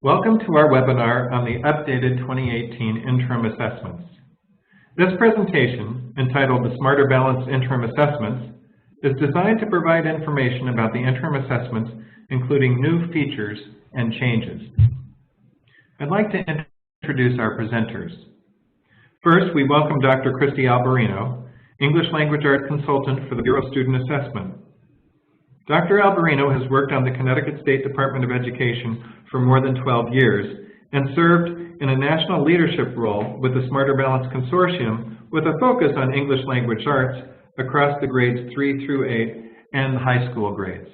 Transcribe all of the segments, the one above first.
Welcome to our webinar on the updated 2018 Interim Assessments. This presentation, entitled the Smarter Balanced Interim Assessments, is designed to provide information about the interim assessments, including new features and changes. I'd like to introduce our presenters. First, we welcome Dr. Christy Alberino, English Language Arts Consultant for the Bureau of Student Assessment. Dr. Alberino has worked on the Connecticut State Department of Education for more than 12 years and served in a national leadership role with the Smarter Balanced Consortium with a focus on English Language Arts across the grades 3 through 8 and the high school grades.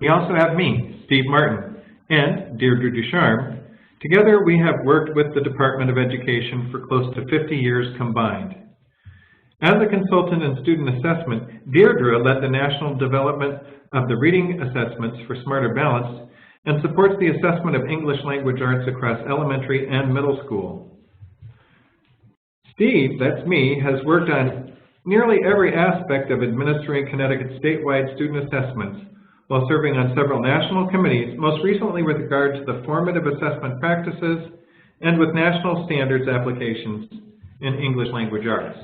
We also have me, Steve Martin, and Deirdre Ducharme. Together we have worked with the Department of Education for close to 50 years combined. As a consultant in student assessment, Deirdre led the national development of the reading assessments for Smarter Balanced and supports the assessment of English Language Arts across elementary and middle school. Steve, that's me, has worked on nearly every aspect of administering Connecticut statewide student assessments while serving on several national committees, most recently with regard to the formative assessment practices and with national standards applications in English Language Arts.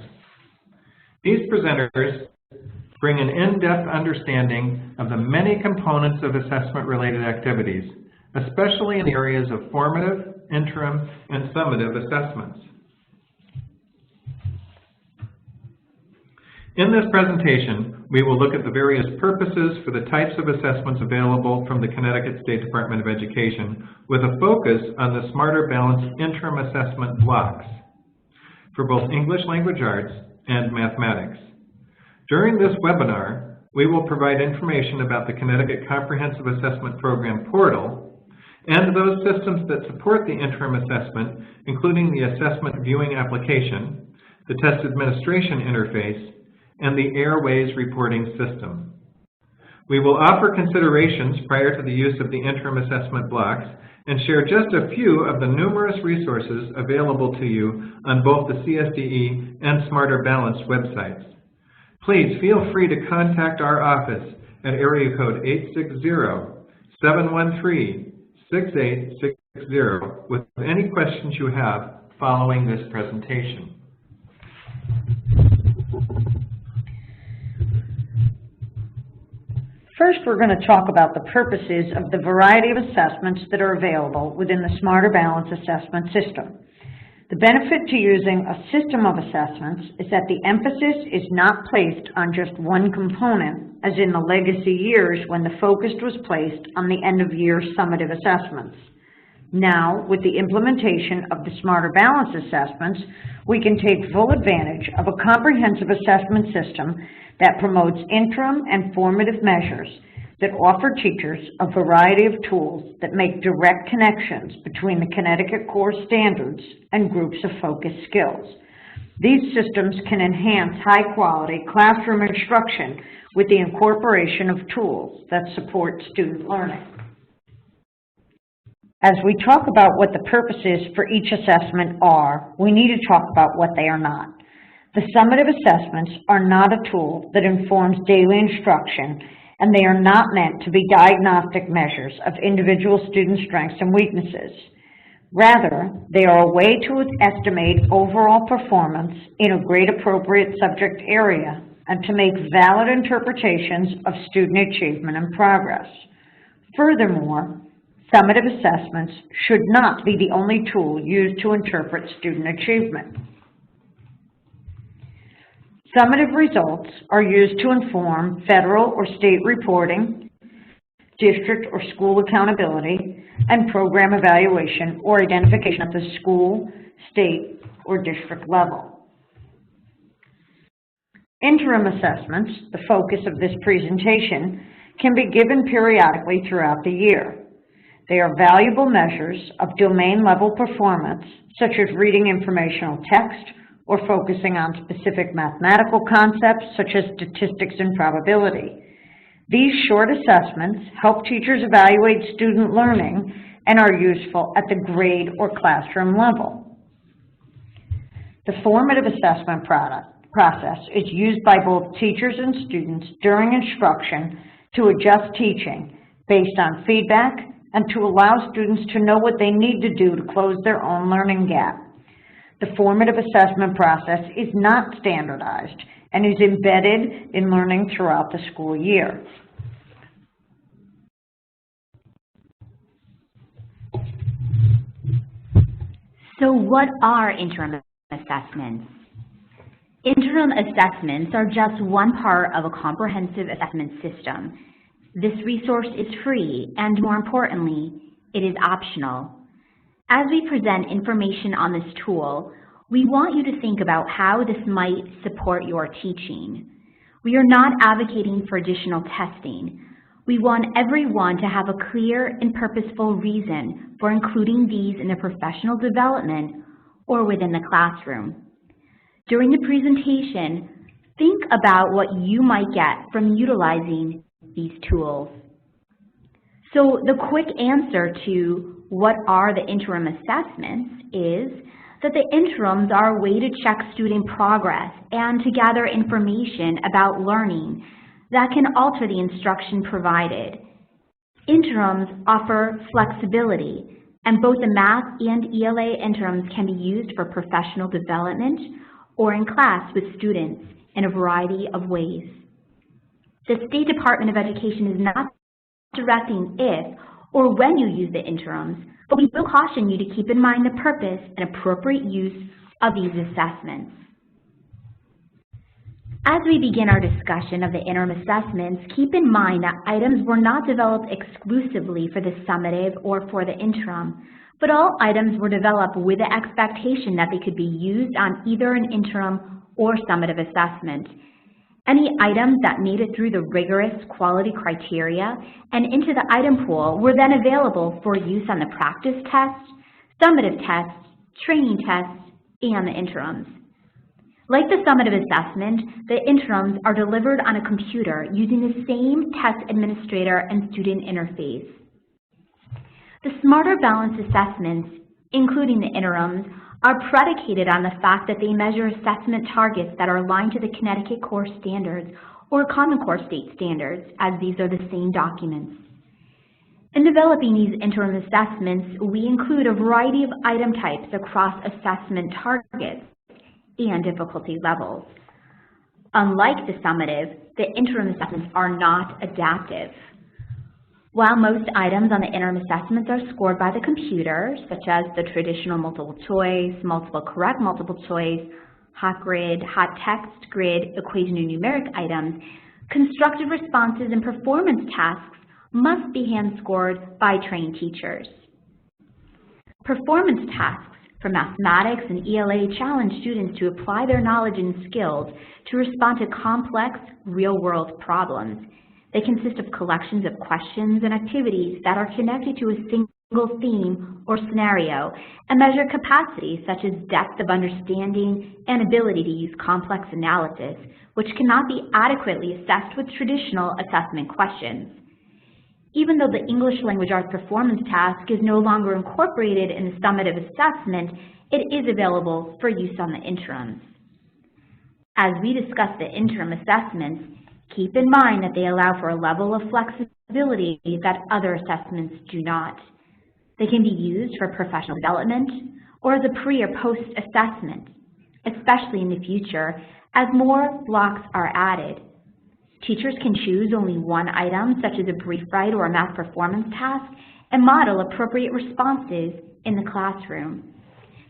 These presenters bring an in-depth understanding of the many components of assessment-related activities, especially in the areas of formative, interim, and summative assessments. In this presentation, we will look at the various purposes for the types of assessments available from the Connecticut State Department of Education, with a focus on the Smarter Balanced Interim Assessment blocks for both English Language Arts and mathematics. During this webinar, we will provide information about the Connecticut Comprehensive Assessment Program portal and those systems that support the interim assessment, including the assessment viewing application, the test administration interface, and the Airways reporting system. We will offer considerations prior to the use of the interim assessment blocks and share just a few of the numerous resources available to you on both the CSDE and Smarter Balanced websites. Please feel free to contact our office at area code 860-713-6860 with any questions you have following this presentation. First, we're going to talk about the purposes of the variety of assessments that are available within the Smarter Balanced Assessment System. The benefit to using a system of assessments is that the emphasis is not placed on just one component, as in the legacy years when the focus was placed on the end-of-year summative assessments. Now, with the implementation of the Smarter Balanced Assessments, we can take full advantage of a comprehensive assessment system that promotes interim and formative measures that offer teachers a variety of tools that make direct connections between the Connecticut core standards and groups of focused skills. These systems can enhance high-quality classroom instruction with the incorporation of tools that support student learning. As we talk about what the purposes for each assessment are, we need to talk about what they are not. The summative assessments are not a tool that informs daily instruction, and they are not meant to be diagnostic measures of individual student strengths and weaknesses. Rather, they are a way to estimate overall performance in a grade appropriate subject area and to make valid interpretations of student achievement and progress. Furthermore, summative assessments should not be the only tool used to interpret student achievement. Summative results are used to inform federal or state reporting, district or school accountability, and program evaluation or identification at the school, state, or district level. Interim assessments, the focus of this presentation, can be given periodically throughout the year. They are valuable measures of domain-level performance, such as reading informational text, or focusing on specific mathematical concepts such as statistics and probability. These short assessments help teachers evaluate student learning and are useful at the grade or classroom level. The formative assessment process is used by both teachers and students during instruction to adjust teaching based on feedback and to allow students to know what they need to do to close their own learning gap. The formative assessment process is not standardized and is embedded in learning throughout the school year. So what are interim assessments? Interim assessments are just one part of a comprehensive assessment system. This resource is free, and more importantly, it is optional. As we present information on this tool, we want you to think about how this might support your teaching. We are not advocating for additional testing. We want everyone to have a clear and purposeful reason for including these in their professional development or within the classroom. During the presentation, think about what you might get from utilizing these tools. So the quick answer to what are the interim assessments is that the interims are a way to check student progress and to gather information about learning that can alter the instruction provided. Interims offer flexibility, and both the math and ELA interims can be used for professional development or in class with students in a variety of ways. The State Department of Education is not directing if or when you use the interims, but we will caution you to keep in mind the purpose and appropriate use of these assessments. As we begin our discussion of the interim assessments, keep in mind that items were not developed exclusively for the summative or for the interim, but all items were developed with the expectation that they could be used on either an interim or summative assessment. Any items that made it through the rigorous quality criteria and into the item pool were then available for use on the practice test, summative tests, training tests, and the interims. Like the summative assessment, the interims are delivered on a computer using the same test administrator and student interface. The Smarter Balanced Assessments, including the interims, are predicated on the fact that they measure assessment targets that are aligned to the Connecticut Core Standards or Common Core State Standards, as these are the same documents. In developing these interim assessments, we include a variety of item types across assessment targets and difficulty levels. Unlike the summative, the interim assessments are not adaptive. While most items on the interim assessments are scored by the computer, such as the traditional multiple choice, multiple correct multiple choice, hot grid, hot text grid, equation and numeric items, constructive responses and performance tasks must be hand scored by trained teachers. Performance tasks for mathematics and ELA challenge students to apply their knowledge and skills to respond to complex, real-world problems. They consist of collections of questions and activities that are connected to a single theme or scenario and measure capacities such as depth of understanding and ability to use complex analysis, which cannot be adequately assessed with traditional assessment questions. Even though the English language arts performance task is no longer incorporated in the summative assessment, it is available for use on the interims. As we discuss the interim assessments, keep in mind that they allow for a level of flexibility that other assessments do not. They can be used for professional development or as a pre or post assessment, especially in the future as more blocks are added. Teachers can choose only one item, such as a brief write or a math performance task, and model appropriate responses in the classroom.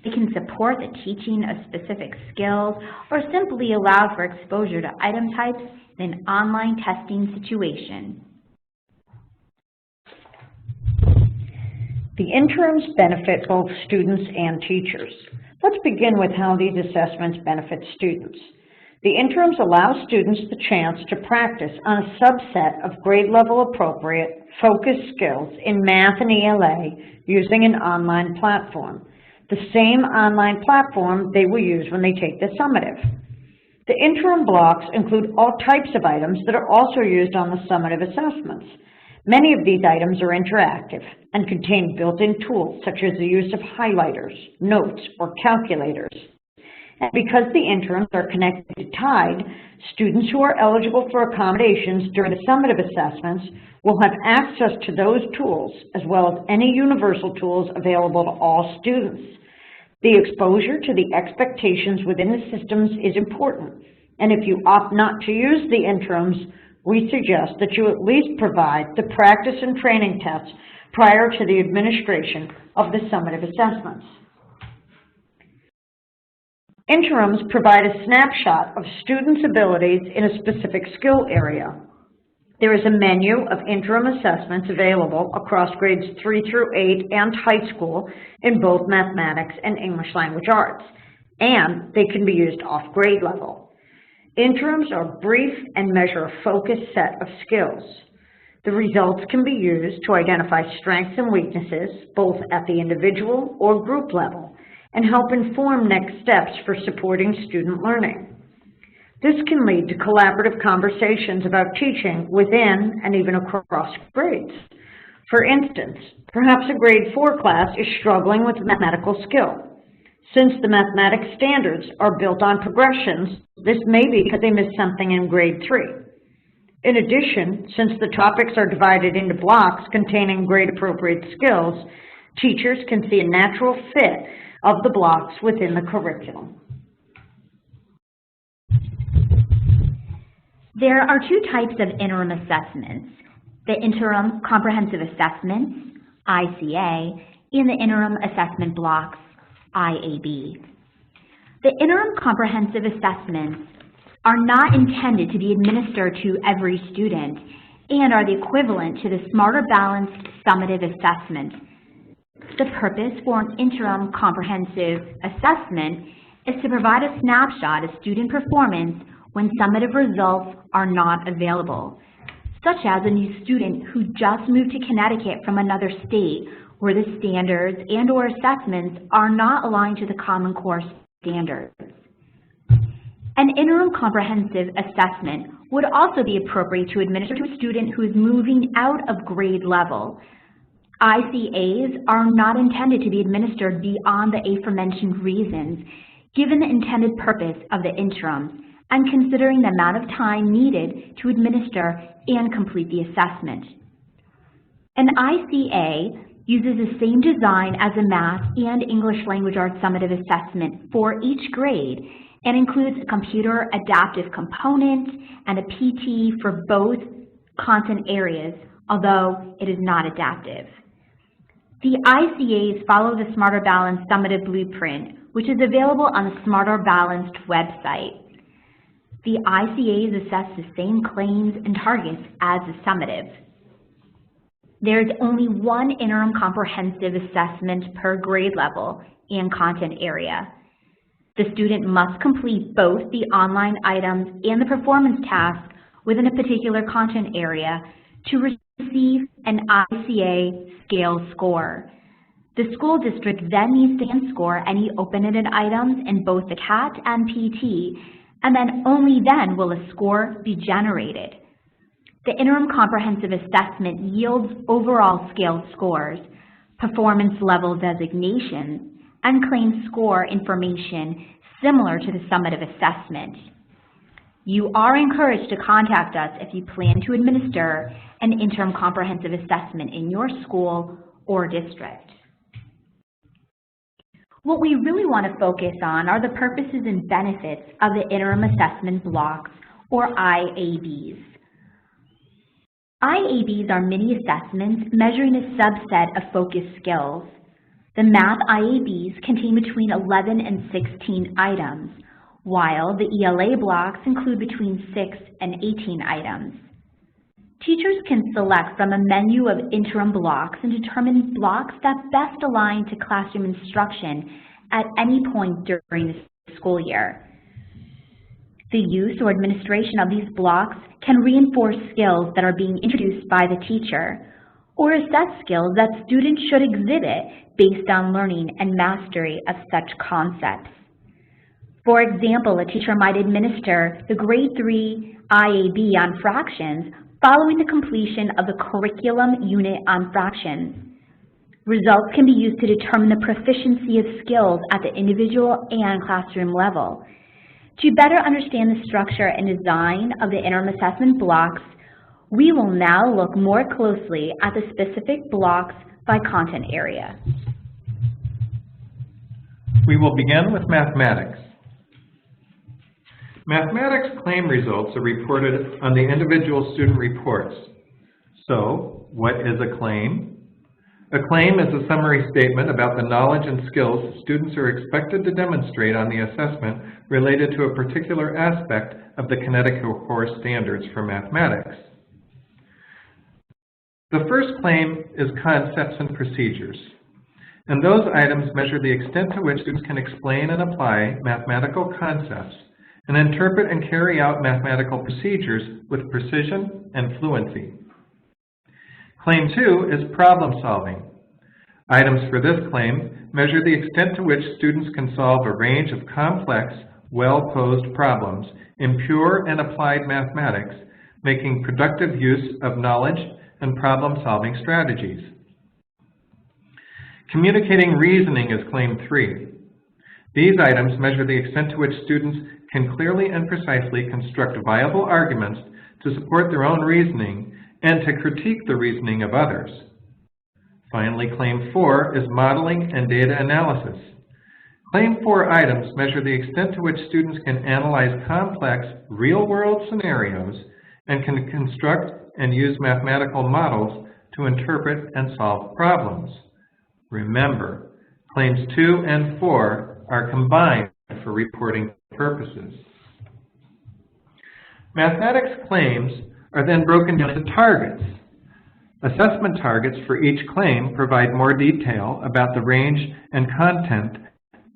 They can support the teaching of specific skills or simply allow for exposure to item types in an online testing situation. The interims benefit both students and teachers. Let's begin with how these assessments benefit students. The interims allow students the chance to practice on a subset of grade level appropriate focused skills in math and ELA using an online platform, the same online platform they will use when they take the summative. The interim blocks include all types of items that are also used on the summative assessments. Many of these items are interactive and contain built-in tools such as the use of highlighters, notes, or calculators. And because the interims are connected tied, students who are eligible for accommodations during the summative assessments will have access to those tools as well as any universal tools available to all students. The exposure to the expectations within the systems is important, and if you opt not to use the interims, we suggest that you at least provide the practice and training tests prior to the administration of the summative assessments. Interims provide a snapshot of students' abilities in a specific skill area. There is a menu of interim assessments available across grades 3 through 8 and high school in both mathematics and English language arts, and they can be used off grade level. Interims are brief and measure a focused set of skills. The results can be used to identify strengths and weaknesses, both at the individual or group level, and help inform next steps for supporting student learning. This can lead to collaborative conversations about teaching within and even across grades. For instance, perhaps a grade 4 class is struggling with mathematical skill. Since the mathematics standards are built on progressions, this may be because they missed something in grade 3. In addition, since the topics are divided into blocks containing grade-appropriate skills, teachers can see a natural fit of the blocks within the curriculum. There are two types of interim assessments: the Interim Comprehensive Assessments, ICA, and the Interim Assessment Blocks, IAB. The Interim Comprehensive Assessments are not intended to be administered to every student and are the equivalent to the Smarter Balanced Summative Assessment. The purpose for an Interim Comprehensive Assessment is to provide a snapshot of student performance when summative results are not available, such as a new student who just moved to Connecticut from another state where the standards and/or assessments are not aligned to the Common Core standards. An interim comprehensive assessment would also be appropriate to administer to a student who is moving out of grade level. ICAs are not intended to be administered beyond the aforementioned reasons, given the intended purpose of the interim, and considering the amount of time needed to administer and complete the assessment. An ICA uses the same design as a math and English language arts summative assessment for each grade and includes a computer adaptive component and a PT for both content areas, although it is not adaptive. The ICAs follow the Smarter Balanced Summative Blueprint, which is available on the Smarter Balanced website. The ICAs assess the same claims and targets as the summative. There is only one interim comprehensive assessment per grade level and content area. The student must complete both the online items and the performance task within a particular content area to receive an ICA scale score. The school district then needs to score any open-ended items in both the CAT and PT, and then only then will a score be generated. The interim comprehensive assessment yields overall scaled scores, performance level designations, and claim score information similar to the summative assessment. You are encouraged to contact us if you plan to administer an interim comprehensive assessment in your school or district. What we really want to focus on are the purposes and benefits of the interim assessment blocks, or IABs. IABs are mini assessments measuring a subset of focused skills. The math IABs contain between 11 and 16 items, while the ELA blocks include between 6 and 18 items. Teachers can select from a menu of interim blocks and determine blocks that best align to classroom instruction at any point during the school year. The use or administration of these blocks can reinforce skills that are being introduced by the teacher, or assess skills that students should exhibit based on learning and mastery of such concepts. For example, a teacher might administer the grade 3 IAB on fractions following the completion of the curriculum unit on fractions. Results can be used to determine the proficiency of skills at the individual and classroom level. To better understand the structure and design of the interim assessment blocks, we will now look more closely at the specific blocks by content area. We will begin with mathematics. Mathematics claim results are reported on the individual student reports. So, what is a claim? A claim is a summary statement about the knowledge and skills students are expected to demonstrate on the assessment related to a particular aspect of the Connecticut Core Standards for Mathematics. The first claim is concepts and procedures, and those items measure the extent to which students can explain and apply mathematical concepts and interpret and carry out mathematical procedures with precision and fluency. Claim 2 is problem solving. Items for this claim measure the extent to which students can solve a range of complex, well-posed problems in pure and applied mathematics, making productive use of knowledge and problem-solving strategies. Communicating reasoning is Claim 3. These items measure the extent to which students can clearly and precisely construct viable arguments to support their own reasoning and to critique the reasoning of others. Finally, Claim 4 is modeling and data analysis. Claim 4 items measure the extent to which students can analyze complex, real-world scenarios and can construct and use mathematical models to interpret and solve problems. Remember, Claims 2 and 4 are combined for reporting purposes. Mathematics claims are then broken down into targets. Assessment targets for each claim provide more detail about the range and content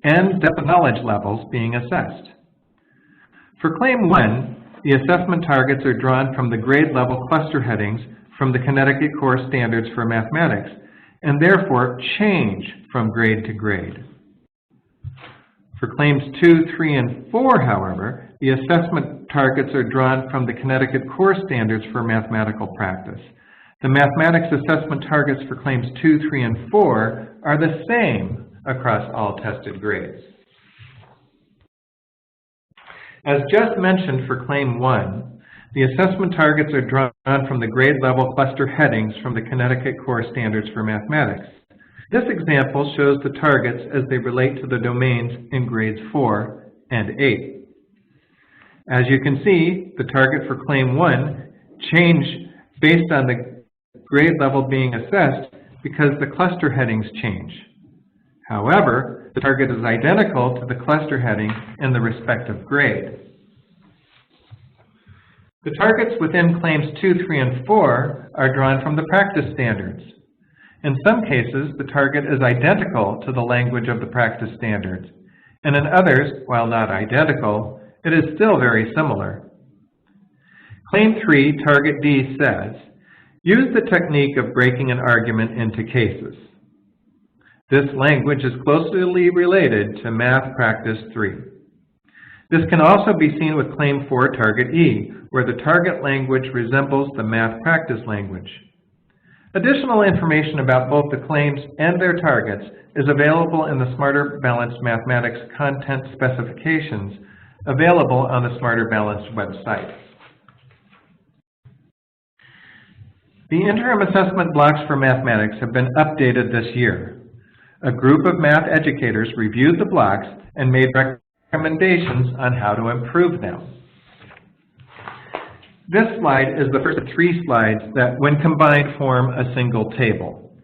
and depth of knowledge levels being assessed. For Claim 1, the assessment targets are drawn from the grade level cluster headings from the Connecticut Core Standards for Mathematics and therefore change from grade to grade. For Claims 2, 3, and 4, however, the assessment targets are drawn from the Connecticut Core Standards for Mathematical Practice. The mathematics assessment targets for Claims 2, 3, and 4 are the same across all tested grades. As just mentioned for Claim 1, the assessment targets are drawn from the grade level cluster headings from the Connecticut Core Standards for Mathematics. This example shows the targets as they relate to the domains in grades 4 and 8. As you can see, the target for Claim 1 changed based on the grade level being assessed because the cluster headings change. However, the target is identical to the cluster heading in the respective grade. The targets within Claims 2, 3, and 4 are drawn from the practice standards. In some cases, the target is identical to the language of the practice standards, and in others, while not identical, it is still very similar. Claim 3, Target D says, use the technique of breaking an argument into cases. This language is closely related to Math Practice 3. This can also be seen with Claim 4, Target E, where the target language resembles the Math Practice language. Additional information about both the claims and their targets is available in the Smarter Balanced Mathematics Content Specifications available on the Smarter Balanced website. The interim assessment blocks for mathematics have been updated this year. A group of math educators reviewed the blocks and made recommendations on how to improve them. This slide is the first of 3 slides that, when combined, form a single table.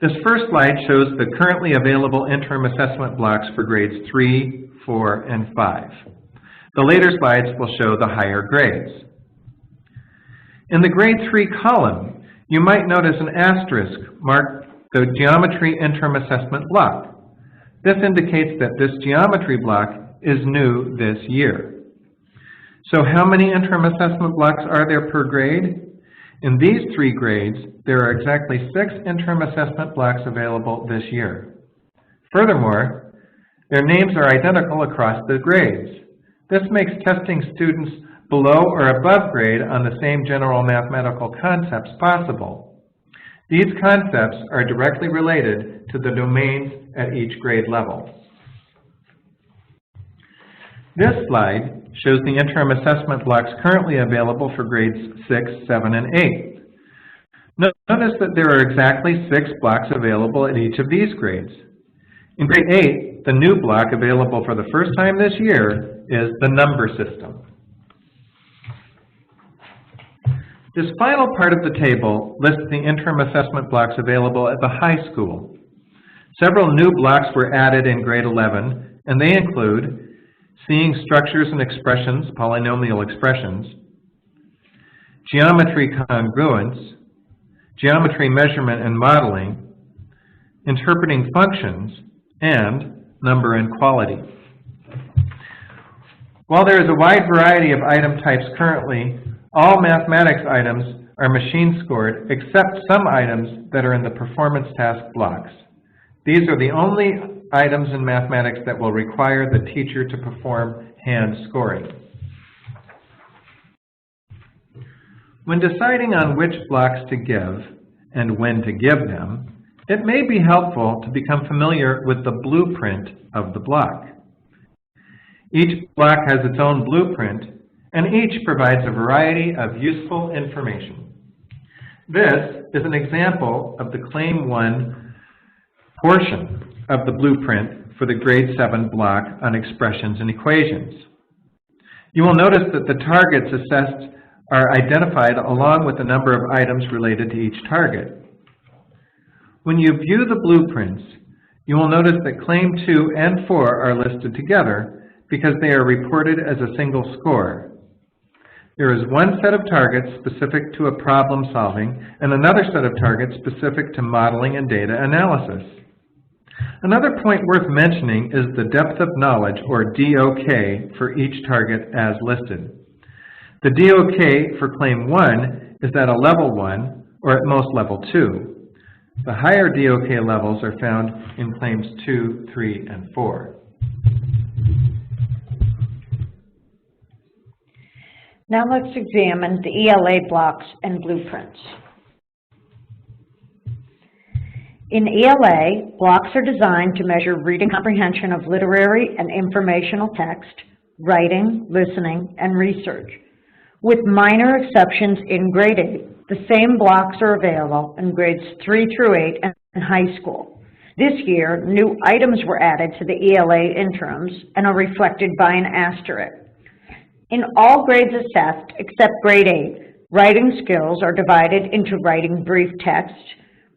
This first slide shows the currently available interim assessment blocks for grades 3, 4, and 5. The later slides will show the higher grades. In the grade 3 column, you might notice an asterisk marked the geometry interim assessment block. This indicates that this geometry block is new this year. So how many interim assessment blocks are there per grade? In these 3 grades, there are exactly 6 interim assessment blocks available this year. Furthermore, their names are identical across the grades. This makes testing students below or above grade on the same general mathematical concepts possible. These concepts are directly related to the domains at each grade level. This slide shows the interim assessment blocks currently available for grades 6, 7, and 8. Notice that there are exactly 6 blocks available at each of these grades. In grade 8, the new block available for the first time this year is the number system. This final part of the table lists the interim assessment blocks available at the high school. Several new blocks were added in grade 11, and they include seeing structures and expressions, polynomial expressions, geometry congruence, geometry measurement and modeling, interpreting functions, and number and quality. While there is a wide variety of item types currently, all mathematics items are machine scored except some items that are in the performance task blocks. These are the only items in mathematics that will require the teacher to perform hand scoring. When deciding on which blocks to give and when to give them, it may be helpful to become familiar with the blueprint of the block. Each block has its own blueprint, and each provides a variety of useful information. This is an example of the Claim 1 portion of the blueprint for the grade 7 block on expressions and equations. You will notice that the targets assessed are identified along with the number of items related to each target. When you view the blueprints, you will notice that Claim 2 and 4 are listed together because they are reported as a single score. There is one set of targets specific to a problem solving and another set of targets specific to modeling and data analysis. Another point worth mentioning is the depth of knowledge, or DOK, for each target as listed. The DOK for Claim 1 is at a level 1, or at most level 2. The higher DOK levels are found in Claims 2, 3, and 4. Now let's examine the ELA blocks and blueprints. In ELA, blocks are designed to measure reading comprehension of literary and informational text, writing, listening, and research. With minor exceptions in grade 8, the same blocks are available in grades 3 through 8 and high school. This year, new items were added to the ELA interims and are reflected by an asterisk. In all grades assessed except grade 8, writing skills are divided into writing brief text,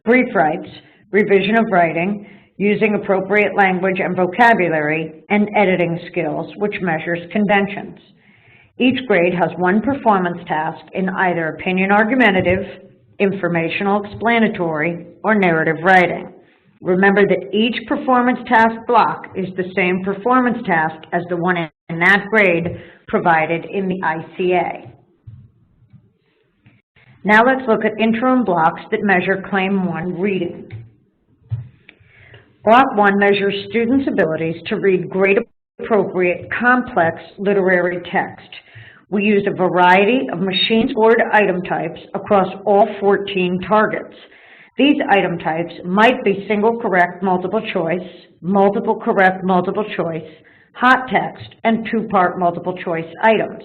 brief rights, revision of writing, using appropriate language and vocabulary, and editing skills, which measures conventions. Each grade has one performance task in either opinion argumentative, informational explanatory, or narrative writing. Remember that each performance task block is the same performance task as the one in that grade provided in the ICA. Now let's look at interim blocks that measure Claim 1 reading. Block 1 measures students' abilities to read grade-appropriate, complex literary text. We use a variety of machine-scored item types across all 14 targets. These item types might be single correct multiple choice, multiple correct multiple choice, hot text, and two-part multiple choice items.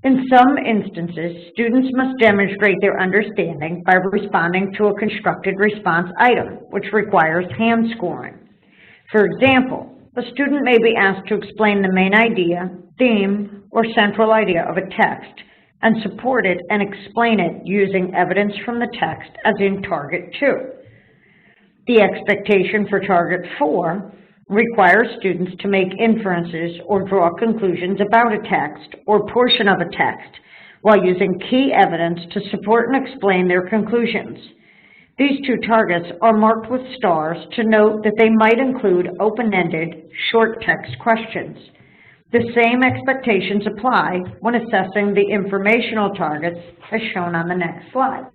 In some instances, students must demonstrate their understanding by responding to a constructed response item, which requires hand scoring. For example, a student may be asked to explain the main idea, theme, or central idea of a text, and support it and explain it using evidence from the text as in Target 2. The expectation for Target 4 requires students to make inferences or draw conclusions about a text or portion of a text while using key evidence to support and explain their conclusions. These two targets are marked with stars to note that they might include open-ended, short text questions. The same expectations apply when assessing the informational targets as shown on the next slide.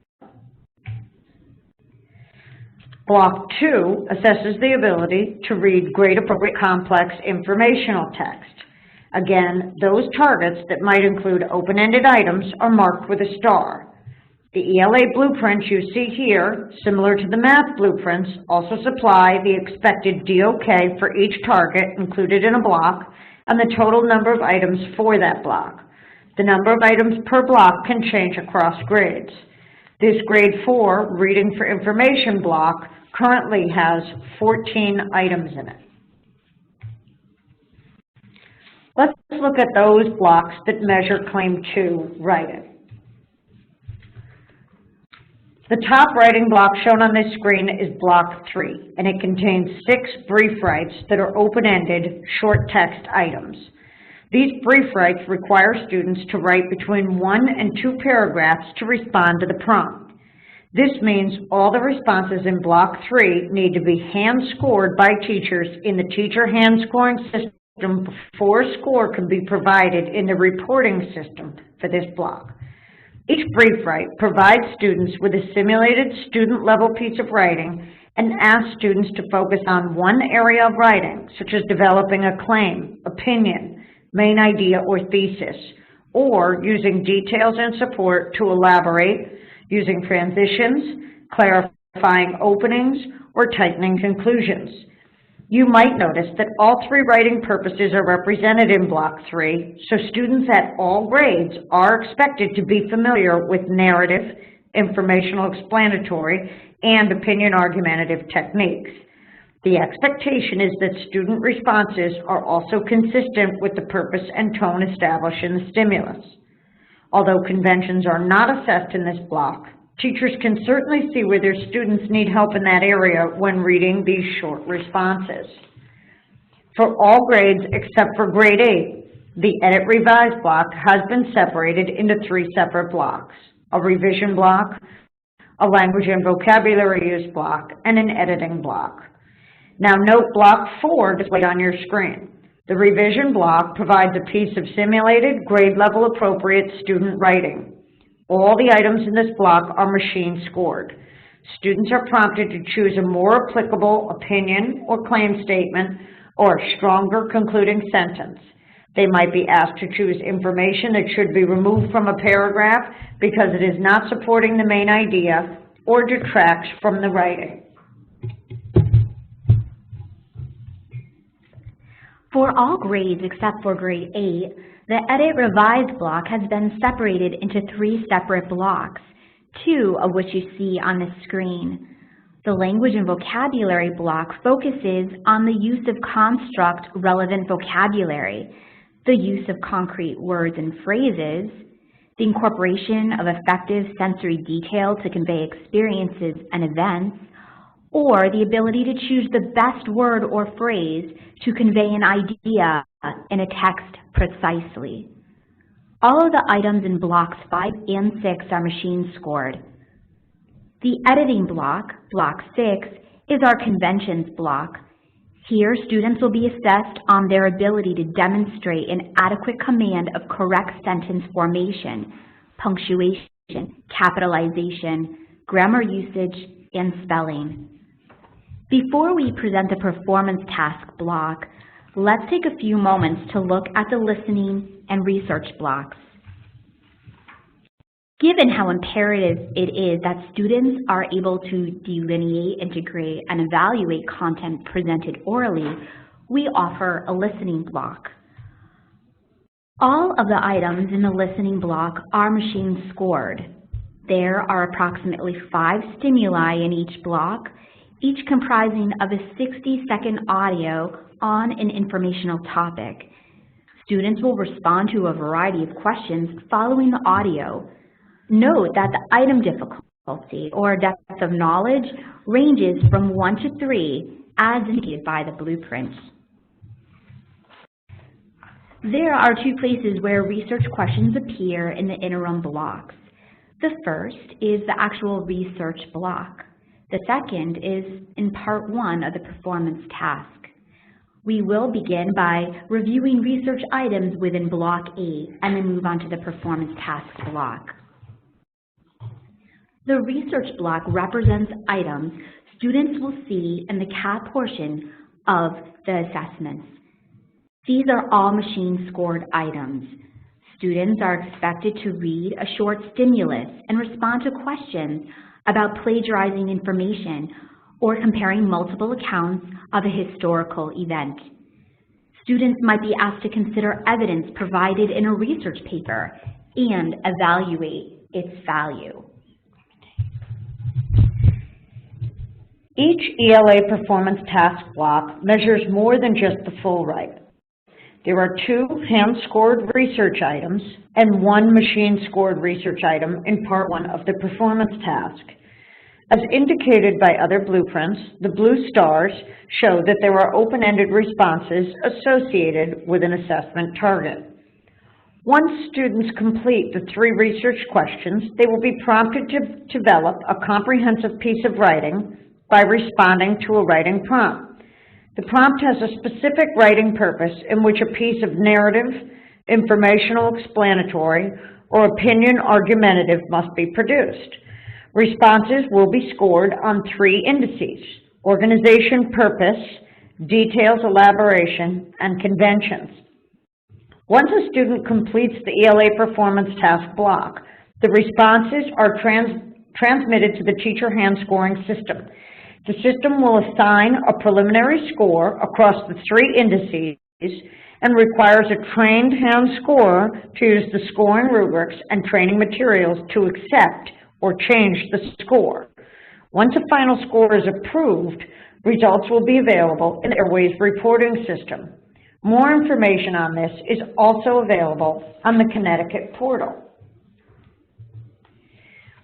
Block 2 assesses the ability to read grade-appropriate complex informational text. Again, those targets that might include open-ended items are marked with a star. The ELA blueprints you see here, similar to the math blueprints, also supply the expected DOK for each target included in a block and the total number of items for that block. The number of items per block can change across grades. This grade 4 Reading for Information block currently has 14 items in it. Let's look at those blocks that measure Claim 2 writing. The top writing block shown on this screen is Block 3, and it contains 6 brief writes that are open-ended, short text items. These brief writes require students to write between 1 and 2 paragraphs to respond to the prompt. This means all the responses in Block 3 need to be hand-scored by teachers in the teacher hand-scoring system before a score can be provided in the reporting system for this block. Each brief write provides students with a simulated student-level piece of writing and asks students to focus on one area of writing, such as developing a claim, opinion, main idea, or thesis, or using details and support to elaborate, using transitions, clarifying openings, or tightening conclusions. You might notice that all 3 writing purposes are represented in Block 3, so students at all grades are expected to be familiar with narrative, informational explanatory, and opinion argumentative techniques. The expectation is that student responses are also consistent with the purpose and tone established in the stimulus. Although conventions are not assessed in this block, teachers can certainly see where their students need help in that area when reading these short responses. For all grades except for grade 8, the Edit Revise block has been separated into 3 separate blocks: a revision block, a language and vocabulary use block, and an editing block. Now note Block 4 displayed on your screen. The revision block provides a piece of simulated grade-level appropriate student writing. All the items in this block are machine scored. Students are prompted to choose a more applicable opinion or claim statement or a stronger concluding sentence. They might be asked to choose information that should be removed from a paragraph because it is not supporting the main idea or detracts from the writing. For all grades except for grade 8, the Edit Revise block has been separated into 3 separate blocks, 2 of which you see on the screen. The language and vocabulary block focuses on the use of construct-relevant vocabulary, the use of concrete words and phrases, the incorporation of effective sensory detail to convey experiences and events, or the ability to choose the best word or phrase to convey an idea in a text precisely. All of the items in blocks 5 and 6 are machine scored. The editing block, block 6, is our conventions block. Here, students will be assessed on their ability to demonstrate an adequate command of correct sentence formation, punctuation, capitalization, grammar usage, and spelling. Before we present the performance task block, let's take a few moments to look at the listening and research blocks. Given how imperative it is that students are able to delineate, integrate, and evaluate content presented orally, we offer a listening block. All of the items in the listening block are machine scored. There are approximately 5 stimuli in each block, each comprising of a 60-second audio on an informational topic. Students will respond to a variety of questions following the audio. Note that the item difficulty or depth of knowledge ranges from 1 to 3 as indicated by the blueprint. There are 2 places where research questions appear in the interim blocks. The first is the actual research block. The second is in part 1 of the performance task. We will begin by reviewing research items within block 8 and then move on to the performance task block. The research block represents items students will see in the CAP portion of the assessments. These are all machine scored items. Students are expected to read a short stimulus and respond to questions about plagiarizing information or comparing multiple accounts of a historical event. Students might be asked to consider evidence provided in a research paper and evaluate its value. Each ELA performance task block measures more than just the full write. There are 2 hand-scored research items and 1 machine-scored research item in Part 1 of the performance task. As indicated by other blueprints, the blue stars show that there are open-ended responses associated with an assessment target. Once students complete the 3 research questions, they will be prompted to develop a comprehensive piece of writing by responding to a writing prompt. The prompt has a specific writing purpose in which a piece of narrative, informational explanatory, or opinion argumentative must be produced. Responses will be scored on 3 indices: organization purpose, details elaboration, and conventions. Once a student completes the ELA performance task block, the responses are transmitted to the teacher hand scoring system. The system will assign a preliminary score across the 3 indices and requires a trained hand scorer to use the scoring rubrics and training materials to accept or change the score. Once a final score is approved, results will be available in the Airways reporting system. More information on this is also available on the Connecticut portal.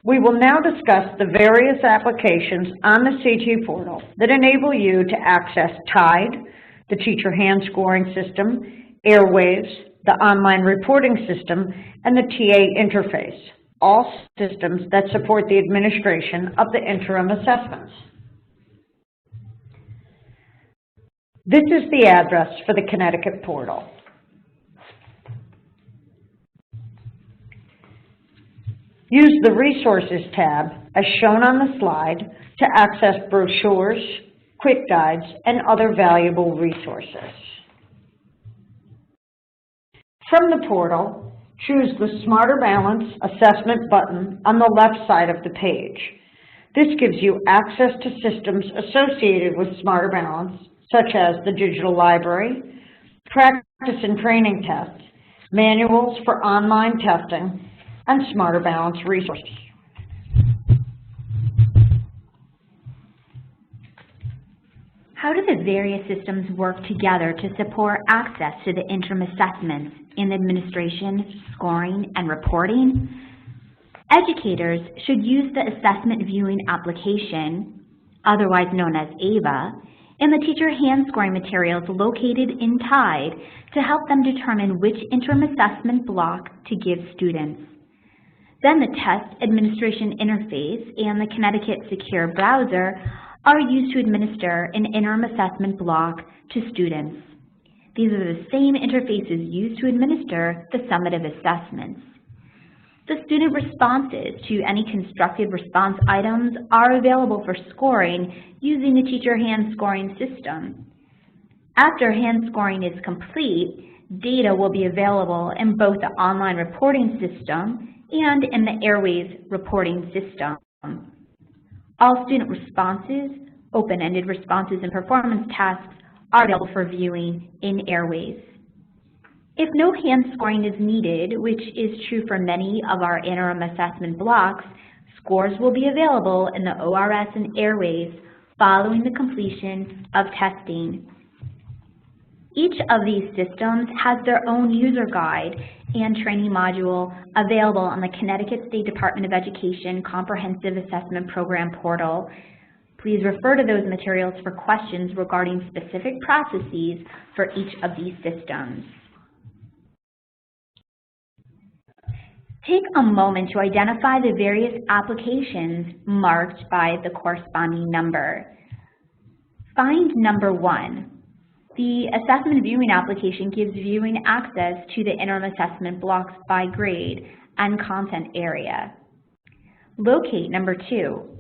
We will now discuss the various applications on the CT portal that enable you to access TIDE, the teacher hand scoring system, Airways, the online reporting system, and the TA interface, all systems that support the administration of the interim assessments. This is the address for the Connecticut portal. Use the Resources tab, as shown on the slide, to access brochures, quick guides, and other valuable resources. From the portal, choose the Smarter Balance Assessment button on the left side of the page. This gives you access to systems associated with Smarter Balance, such as the digital library, practice and training tests, manuals for online testing, and Smarter Balance resources. How do the various systems work together to support access to the interim assessments in administration, scoring, and reporting? Educators should use the Assessment Viewing application, otherwise known as AVA, and the teacher hand scoring materials located in TIDE to help them determine which interim assessment block to give students. Then the Test Administration Interface and the Connecticut Secure Browser are used to administer an interim assessment block to students. These are the same interfaces used to administer the summative assessments. The student responses to any constructed response items are available for scoring using the teacher hand scoring system. After hand scoring is complete, data will be available in both the online reporting system and in the Airways reporting system. All student responses, open-ended responses, and performance tasks are available for viewing in Airways. If no hand scoring is needed, which is true for many of our interim assessment blocks, scores will be available in the ORS and Airways following the completion of testing. Each of these systems has their own user guide and training module available on the Connecticut State Department of Education Comprehensive Assessment Program portal. Please refer to those materials for questions regarding specific processes for each of these systems. Take a moment to identify the various applications marked by the corresponding number. Find number 1. The Assessment Viewing application gives viewing access to the interim assessment blocks by grade and content area. Locate number 2.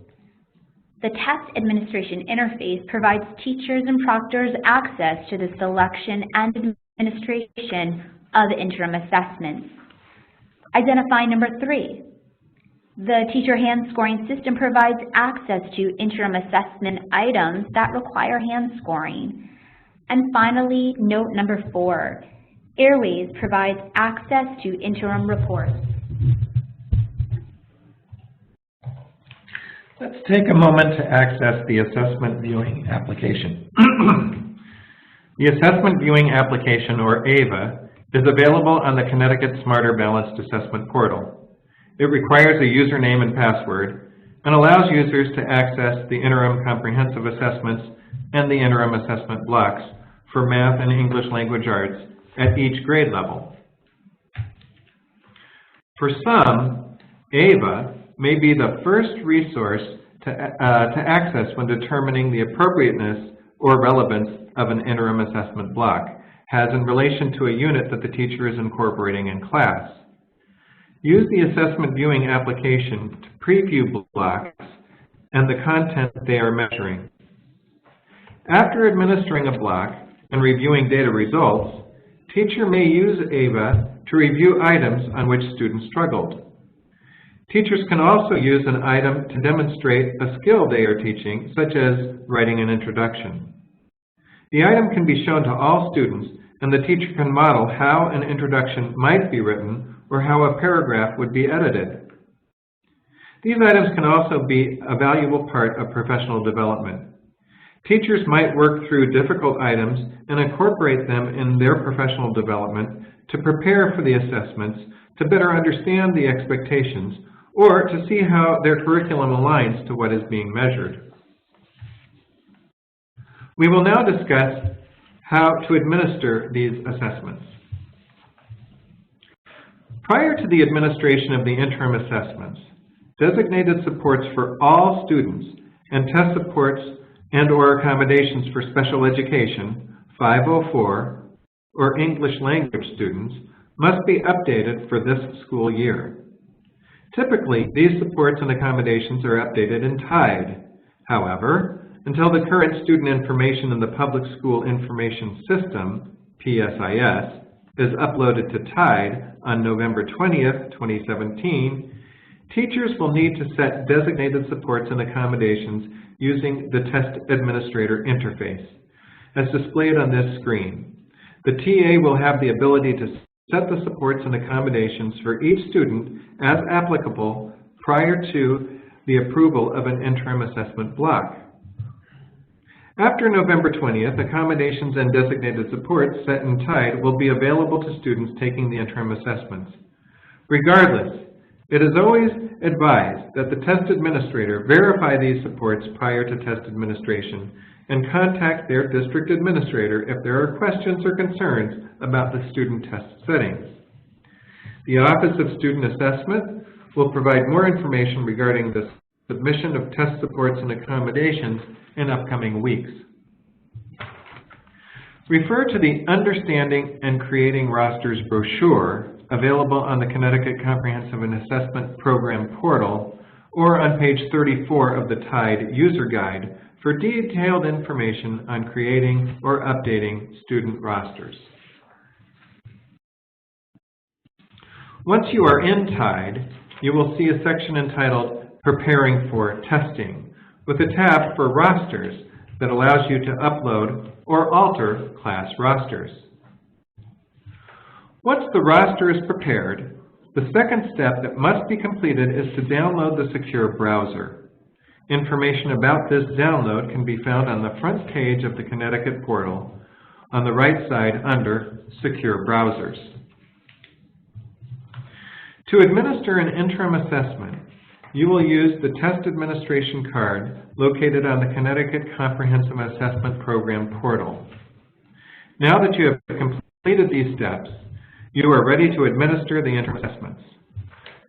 The Test Administration Interface provides teachers and proctors access to the selection and administration of interim assessments. Identify number 3. The teacher hand scoring system provides access to interim assessment items that require hand scoring. And finally, note number 4. Airways provides access to interim reports. Let's take a moment to access the Assessment Viewing application. The Assessment Viewing application, or AVA, is available on the Connecticut Smarter Balanced Assessment portal. It requires a username and password and allows users to access the interim comprehensive assessments and the interim assessment blocks for math and English language arts at each grade level. For some, AVA may be the first resource to access when determining the appropriateness or relevance of an interim assessment block has in relation to a unit that the teacher is incorporating in class. Use the Assessment Viewing application to preview blocks and the content they are measuring. After administering a block and reviewing data results, teacher may use AVA to review items on which students struggled. Teachers can also use an item to demonstrate a skill they are teaching, such as writing an introduction. The item can be shown to all students, and the teacher can model how an introduction might be written or how a paragraph would be edited. These items can also be a valuable part of professional development. Teachers might work through difficult items and incorporate them in their professional development to prepare for the assessments, to better understand the expectations, or to see how their curriculum aligns to what is being measured. We will now discuss how to administer these assessments. Prior to the administration of the interim assessments, designated supports for all students and test supports and/or accommodations for special education, 504, or English language students must be updated for this school year. Typically, these supports and accommodations are updated in TIDE. However, until the current student information in the Public School Information System, PSIS, is uploaded to TIDE on November 20th, 2017, teachers will need to set designated supports and accommodations using the Test Administrator interface, as displayed on this screen. The TA will have the ability to set the supports and accommodations for each student as applicable prior to the approval of an interim assessment block. After November 20th, accommodations and designated supports set in TIDE will be available to students taking the interim assessments. Regardless, it is always advised that the test administrator verify these supports prior to test administration and contact their district administrator if there are questions or concerns about the student test settings. The Office of Student Assessment will provide more information regarding the submission of test supports and accommodations in upcoming weeks. Refer to the Understanding and Creating Rosters brochure available on the Connecticut Comprehensive Assessment Program portal or on page 34 of the TIDE User Guide for detailed information on creating or updating student rosters. Once you are in TIDE, you will see a section entitled Preparing for Testing, with a tab for rosters that allows you to upload or alter class rosters. Once the roster is prepared, the second step that must be completed is to download the secure browser. Information about this download can be found on the front page of the Connecticut portal on the right side under Secure Browsers. To administer an interim assessment, you will use the Test Administration card located on the Connecticut Comprehensive Assessment Program portal. Now that you have completed these steps, you are ready to administer the interim assessments.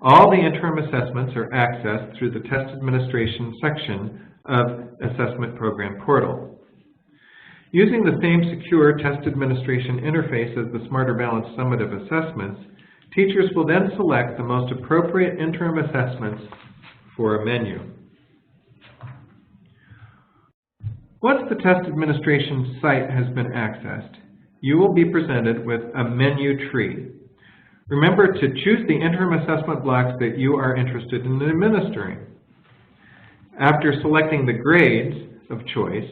All the interim assessments are accessed through the Test Administration section of Assessment Program portal. Using the same secure Test Administration interface as the Smarter Balanced Summative Assessments, teachers will then select the most appropriate interim assessments for a menu. Once the Test Administration site has been accessed, you will be presented with a menu tree. Remember to choose the interim assessment blocks that you are interested in administering. After selecting the grades of choice,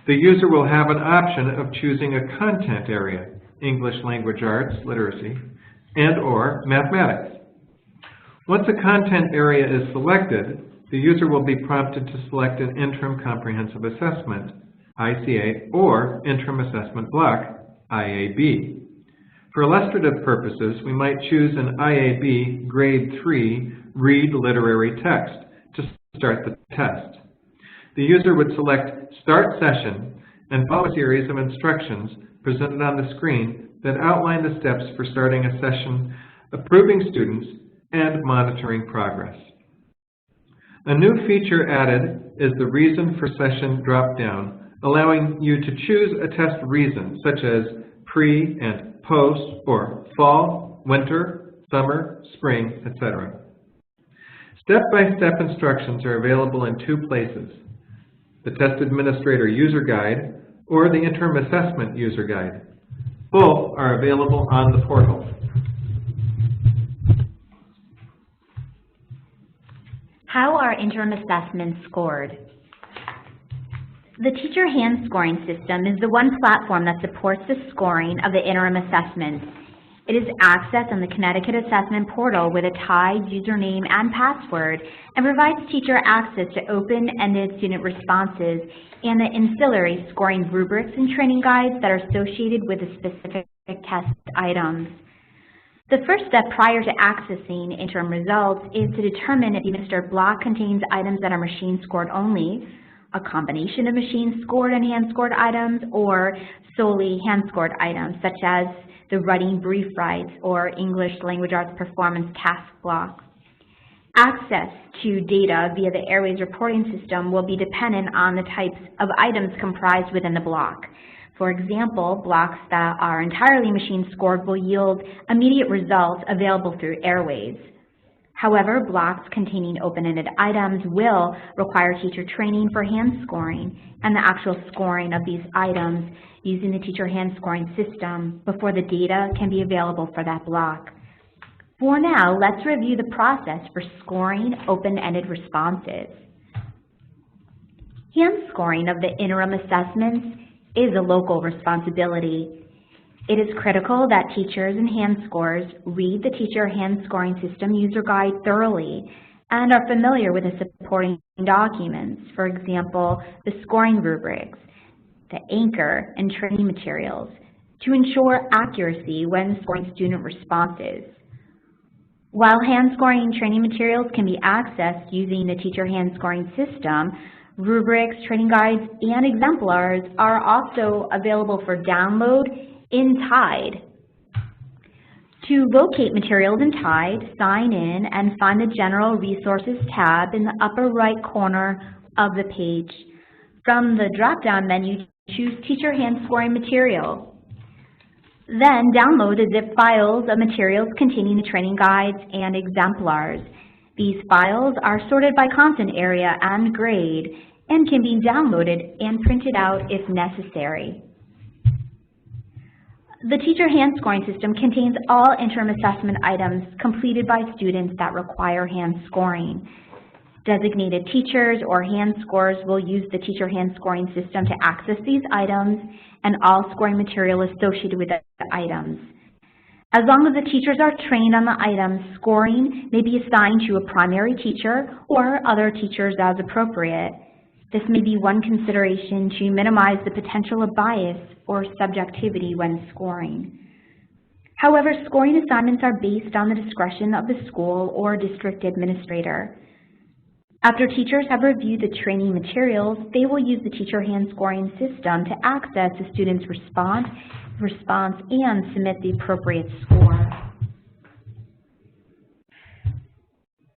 the user will have an option of choosing a content area, English Language Arts, Literacy, and/or Mathematics. Once a content area is selected, the user will be prompted to select an Interim Comprehensive Assessment, ICA, or Interim Assessment Block, IAB. For illustrative purposes, we might choose an IAB Grade 3 Read Literary Text to start the test. The user would select Start Session and follow a series of instructions presented on the screen that outline the steps for starting a session, approving students, and monitoring progress. A new feature added is the Reason for Session drop-down, allowing you to choose a test reason, such as pre and post, or fall, winter, summer, spring, etc. Step-by-step instructions are available in two places: the Test Administrator User Guide or the Interim Assessment User Guide. Both are available on the portal. How are interim assessments scored? The teacher hand scoring system is the one platform that supports the scoring of the interim assessments. It is accessed on the Connecticut Assessment Portal with a tied username and password and provides teacher access to open-ended student responses and the ancillary scoring rubrics and training guides that are associated with the specific test items. The first step prior to accessing interim results is to determine if the administered block contains items that are machine scored only, a combination of machine scored and hand scored items, or solely hand scored items such as the writing brief rights or English Language Arts performance task block. Access to data via the Airways reporting system will be dependent on the types of items comprised within the block. For example, blocks that are entirely machine scored will yield immediate results available through Airways. However, blocks containing open-ended items will require teacher training for hand scoring and the actual scoring of these items using the teacher hand scoring system before the data can be available for that block. For now, let's review the process for scoring open-ended responses. Hand scoring of the interim assessments is a local responsibility. It is critical that teachers and hand scorers read the teacher hand scoring system user guide thoroughly and are familiar with the supporting documents, for example, the scoring rubrics, the anchor, and training materials, to ensure accuracy when scoring student responses. While hand scoring training materials can be accessed using the teacher hand scoring system, rubrics, training guides, and exemplars are also available for download in Tide. To locate materials in Tide, sign in and find the General Resources tab in the upper right corner of the page. From the drop-down menu, choose Teacher Hand Scoring Material. Then download the zip files of materials containing the training guides and exemplars. These files are sorted by content area and grade and can be downloaded and printed out if necessary. The teacher hand scoring system contains all interim assessment items completed by students that require hand scoring. Designated teachers or hand scorers will use the teacher hand scoring system to access these items and all scoring material associated with the items. As long as the teachers are trained on the items, scoring may be assigned to a primary teacher or other teachers as appropriate. This may be one consideration to minimize the potential of bias or subjectivity when scoring. However, scoring assignments are based on the discretion of the school or district administrator. After teachers have reviewed the training materials, they will use the teacher hand scoring system to access the student's response and submit the appropriate score.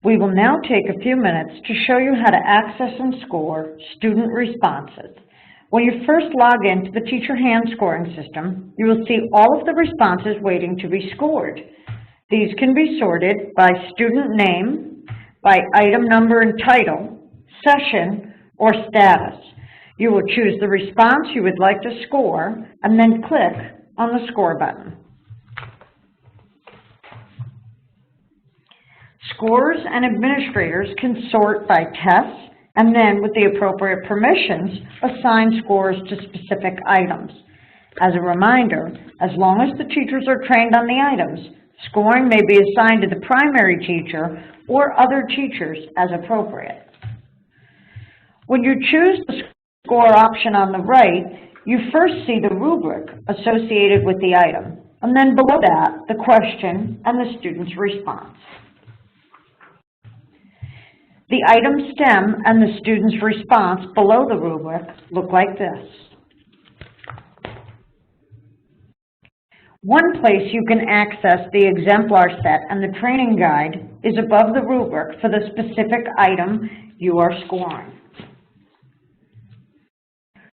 We will now take a few minutes to show you how to access and score student responses. When you first log into the teacher hand scoring system, you will see all of the responses waiting to be scored. These can be sorted by student name, by item number and title, session, or status. You will choose the response you would like to score and then click on the score button. Scorers and administrators can sort by tests and then, with the appropriate permissions, assign scores to specific items. As a reminder, as long as the teachers are trained on the items, scoring may be assigned to the primary teacher or other teachers as appropriate. When you choose the score option on the right, you first see the rubric associated with the item, and then below that, the question and the student's response. The item stem and the student's response below the rubric look like this. One place you can access the exemplar set and the training guide is above the rubric for the specific item you are scoring.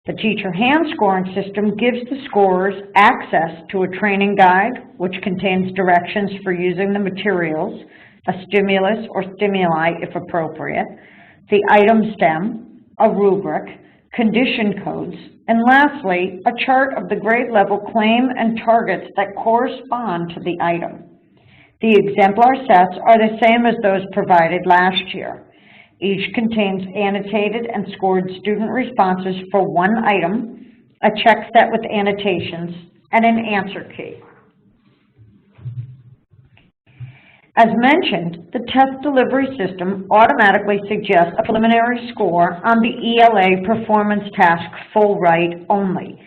The teacher hand scoring system gives the scorers access to a training guide, which contains directions for using the materials, a stimulus or stimuli if appropriate, the item stem, a rubric, condition codes, and lastly, a chart of the grade level claim and targets that correspond to the item. The exemplar sets are the same as those provided last year. Each contains annotated and scored student responses for one item, a check set with annotations, and an answer key. As mentioned, the test delivery system automatically suggests a preliminary score on the ELA performance task full right only.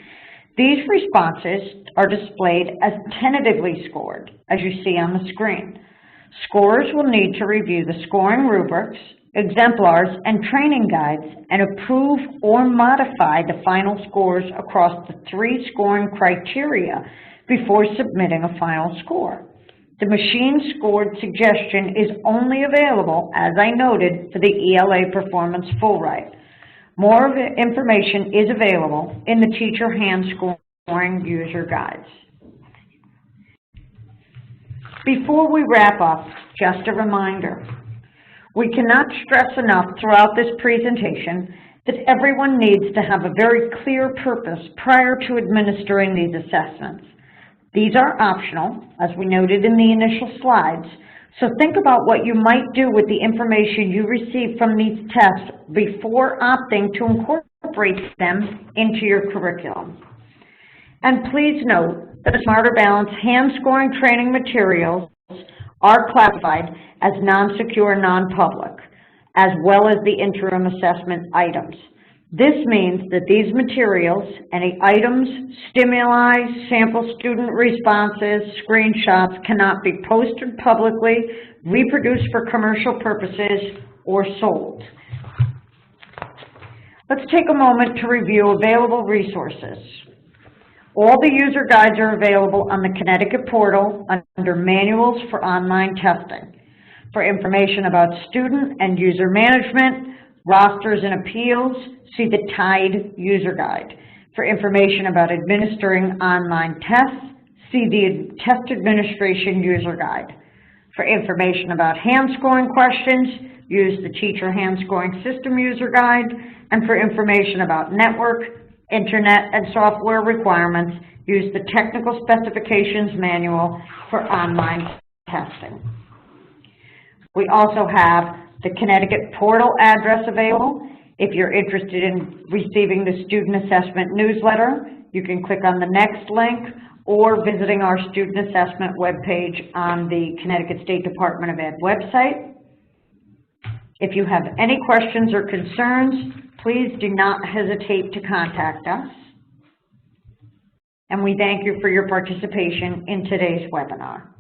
These responses are displayed as tentatively scored, as you see on the screen. Scorers will need to review the scoring rubrics, exemplars, and training guides and approve or modify the final scores across the 3 scoring criteria before submitting a final score. The machine-scored suggestion is only available, as I noted, for the ELA performance full ride. More information is available in the teacher hand scoring user guides. Before we wrap up, just a reminder. We cannot stress enough throughout this presentation that everyone needs to have a very clear purpose prior to administering these assessments. These are optional, as we noted in the initial slides, so think about what you might do with the information you receive from these tests before opting to incorporate them into your curriculum. And please note that the Smarter Balance hand scoring training materials are classified as non-secure, non-public, as well as the interim assessment items. This means that these materials, any items, stimuli, sample student responses, screenshots, cannot be posted publicly, reproduced for commercial purposes, or sold. Let's take a moment to review available resources. All the user guides are available on the Connecticut portal under Manuals for Online Testing. For information about student and user management, rosters and appeals, see the TIDE user guide. For information about administering online tests, see the Test Administration user guide. For information about hand scoring questions, use the Teacher Hand Scoring System user guide. And for information about network, internet, and software requirements, use the Technical Specifications Manual for online testing. We also have the Connecticut portal address available. If you're interested in receiving the student assessment newsletter, you can click on the next link or visiting our student assessment webpage on the Connecticut State Department of Ed website. If you have any questions or concerns, please do not hesitate to contact us. And we thank you for your participation in today's webinar.